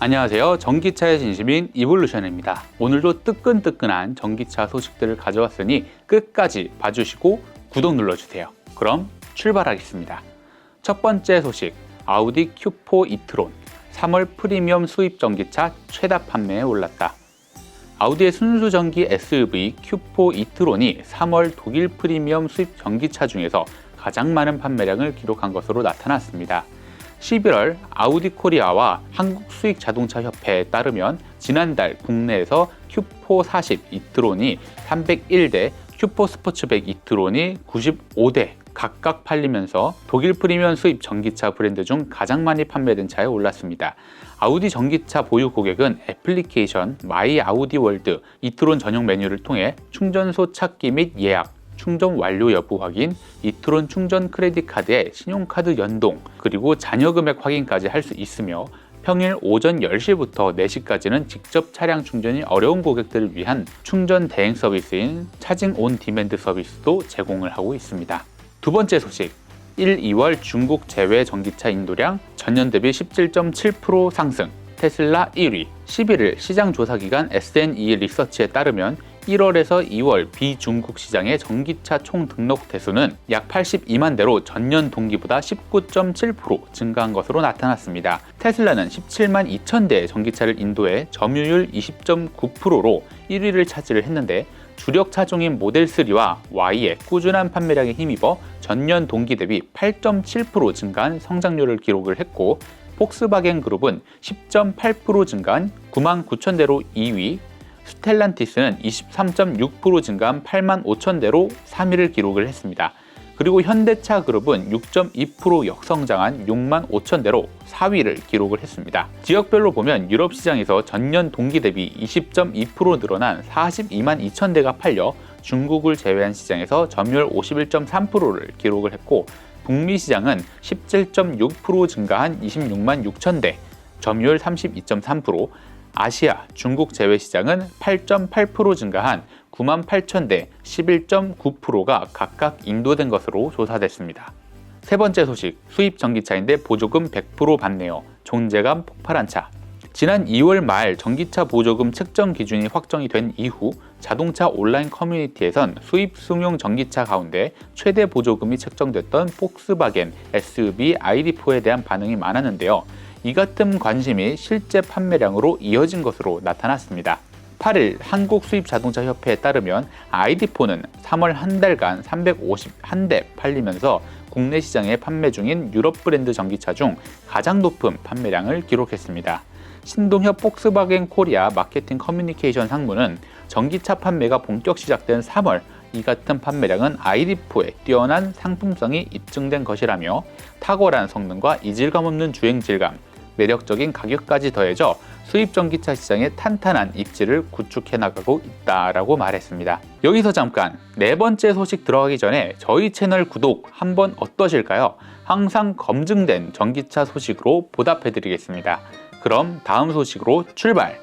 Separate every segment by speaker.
Speaker 1: 안녕하세요. 전기차의 진심인 이볼루션입니다. 오늘도 뜨끈뜨끈한 전기차 소식들을 가져왔으니 끝까지 봐주시고 구독 눌러주세요. 그럼 출발하겠습니다. 첫 번째 소식, 아우디 Q4 e-tron 3월 프리미엄 수입 전기차 최다 판매에 올랐다. 아우디의 순수 전기 SUV Q4 e-tron이 3월 독일 프리미엄 수입 전기차 중에서 가장 많은 판매량을 기록한 것으로 나타났습니다. 11월 아우디 코리아와 한국 수익 자동차 협회에 따르면 지난달 국내에서 Q4 40 e-tron이 301대, Q4 스포츠백 e-tron이 95대 각각 팔리면서 독일 프리미엄 수입 전기차 브랜드 중 가장 많이 판매된 차에 올랐습니다. 아우디 전기차 보유 고객은 애플리케이션 마이 아우디 월드 e-tron 전용 메뉴를 통해 충전소 찾기 및 예약, 충전 완료 여부 확인, e-tron 충전 크레딧 카드에 신용카드 연동, 그리고 잔여 금액 확인까지 할 수 있으며 평일 오전 10시부터 4시까지는 직접 차량 충전이 어려운 고객들을 위한 충전 대행 서비스인 차징 온 디맨드 서비스도 제공을 하고 있습니다. 두 번째 소식, 1, 2월 중국 제외 전기차 인도량 전년 대비 17.7% 상승, 테슬라 1위. 11일 시장조사기관 SNE 리서치에 따르면 1월에서 2월 비중국 시장의 전기차 총 등록 대수는 약 82만 대로 전년 동기보다 19.7% 증가한 것으로 나타났습니다. 테슬라는 17만 2천 대의 전기차를 인도해 점유율 20.9%로 1위를 차지를 했는데 주력 차종인 모델3와 Y의 꾸준한 판매량에 힘입어 전년 동기 대비 8.7% 증가한 성장률을 기록을 했고, 폭스바겐 그룹은 10.8% 증가한 9만 9천 대로 2위, 스텔란티스는 23.6% 증가한 8만 5천 대로 3위를 기록을 했습니다. 그리고 현대차 그룹은 6.2% 역성장한 6만 5천 대로 4위를 기록을 했습니다. 지역별로 보면 유럽 시장에서 전년 동기 대비 20.2% 늘어난 42만 2천 대가 팔려 중국을 제외한 시장에서 점유율 51.3%를 기록을 했고, 북미 시장은 17.6% 증가한 26만 6천 대, 점유율 32.3%, 아시아, 중국 제외 시장은 8.8% 증가한 9만 8천 대, 11.9%가 각각 인도된 것으로 조사됐습니다. 세 번째 소식, 수입 전기차인데 보조금 100% 받네요. 존재감 폭발한 차. 지난 2월 말 전기차 보조금 책정 기준이 확정이 된 이후 자동차 온라인 커뮤니티에선 수입 승용 전기차 가운데 최대 보조금이 책정됐던 폭스바겐 SUV ID4에 대한 반응이 많았는데요. 이 같은 관심이 실제 판매량으로 이어진 것으로 나타났습니다. 8일 한국 수입 자동차 협회에 따르면 ID4는 3월 한 달간 351대 팔리면서 국내 시장에 판매 중인 유럽 브랜드 전기차 중 가장 높은 판매량을 기록했습니다. 신동엽 폭스바겐 코리아 마케팅 커뮤니케이션 상무는 전기차 판매가 본격 시작된 3월 이 같은 판매량은 ID4의 뛰어난 상품성이 입증된 것이라며 탁월한 성능과 이질감 없는 주행 질감, 매력적인 가격까지 더해져 수입 전기차 시장의 탄탄한 입지를 구축해 나가고 있다라고 말했습니다. 여기서 잠깐 네 번째 소식 들어가기 전에 저희 채널 구독 한번 어떠실까요? 항상 검증된 전기차 소식으로 보답해 드리겠습니다. 그럼 다음 소식으로 출발!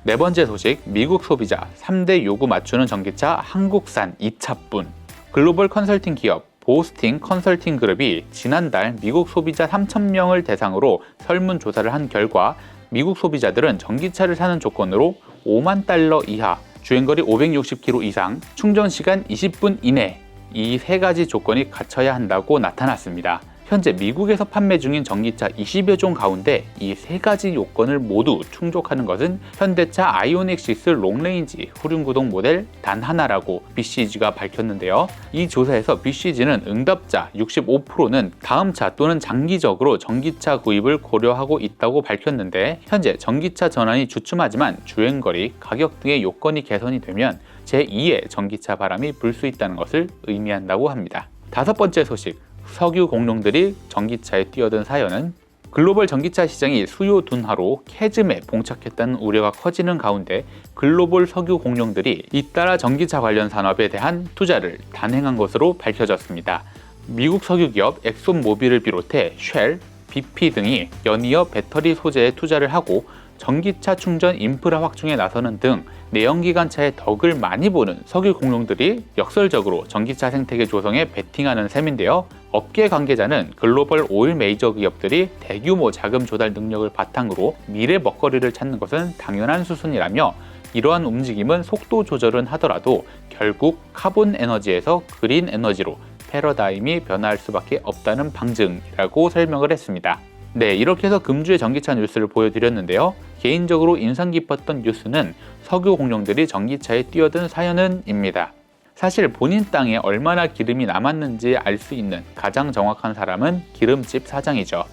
Speaker 1: 네 번째 소식, 미국 소비자 3대 요구 맞추는 전기차 한국산 2차뿐. 글로벌 컨설팅 기업 보스팅 컨설팅 그룹이 지난달 미국 소비자 3,000명을 대상으로 설문조사를 한 결과 미국 소비자들은 전기차를 사는 조건으로 5만 달러 이하, 주행거리 560km 이상, 충전시간 20분 이내 이 세 가지 조건이 갖춰야 한다고 나타났습니다. 현재 미국에서 판매 중인 전기차 20여 종 가운데 이 세 가지 요건을 모두 충족하는 것은 현대차 아이오닉 6 롱레인지 후륜구동 모델 단 하나라고 BCG가 밝혔는데요. 이 조사에서 BCG는 응답자 65%는 다음 차 또는 장기적으로 전기차 구입을 고려하고 있다고 밝혔는데, 현재 전기차 전환이 주춤하지만 주행거리, 가격 등의 요건이 개선이 되면 제2의 전기차 바람이 불 수 있다는 것을 의미한다고 합니다. 다섯 번째 소식, 석유 공룡들이 전기차에 뛰어든 사연은 글로벌 전기차 시장이 수요 둔화로 캐즘에 봉착했다는 우려가 커지는 가운데 글로벌 석유 공룡들이 잇따라 전기차 관련 산업에 대한 투자를 단행한 것으로 밝혀졌습니다. 미국 석유 기업 엑손모빌을 비롯해 쉘, BP 등이 연이어 배터리 소재에 투자를 하고 전기차 충전 인프라 확충에 나서는 등 내연기관차의 덕을 많이 보는 석유 공룡들이 역설적으로 전기차 생태계 조성에 베팅하는 셈인데요. 업계 관계자는 글로벌 오일 메이저 기업들이 대규모 자금 조달 능력을 바탕으로 미래 먹거리를 찾는 것은 당연한 수순이라며, 이러한 움직임은 속도 조절은 하더라도 결국 카본 에너지에서 그린 에너지로 패러다임이 변화할 수밖에 없다는 방증이라고 설명을 했습니다. 네, 이렇게 해서 금주의 전기차 뉴스를 보여드렸는데요. 개인적으로 인상 깊었던 뉴스는 석유 공룡들이 전기차에 뛰어든 사연은입니다. 사실 본인 땅에 얼마나 기름이 남았는지 알 수 있는 가장 정확한 사람은 기름집 사장이죠.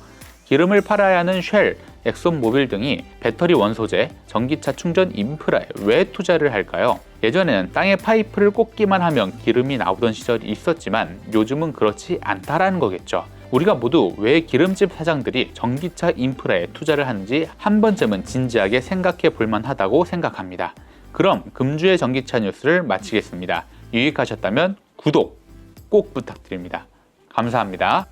Speaker 1: 기름을 팔아야 하는 쉘, 엑손모빌 등이 배터리 원소재, 전기차 충전 인프라에 왜 투자를 할까요? 예전에는 땅에 파이프를 꽂기만 하면 기름이 나오던 시절이 있었지만 요즘은 그렇지 않다라는 거겠죠. 우리가 모두 왜 기름집 사장들이 전기차 인프라에 투자를 하는지 한 번쯤은 진지하게 생각해 볼 만하다고 생각합니다. 그럼 금주의 전기차 뉴스를 마치겠습니다. 유익하셨다면 구독 꼭 부탁드립니다. 감사합니다.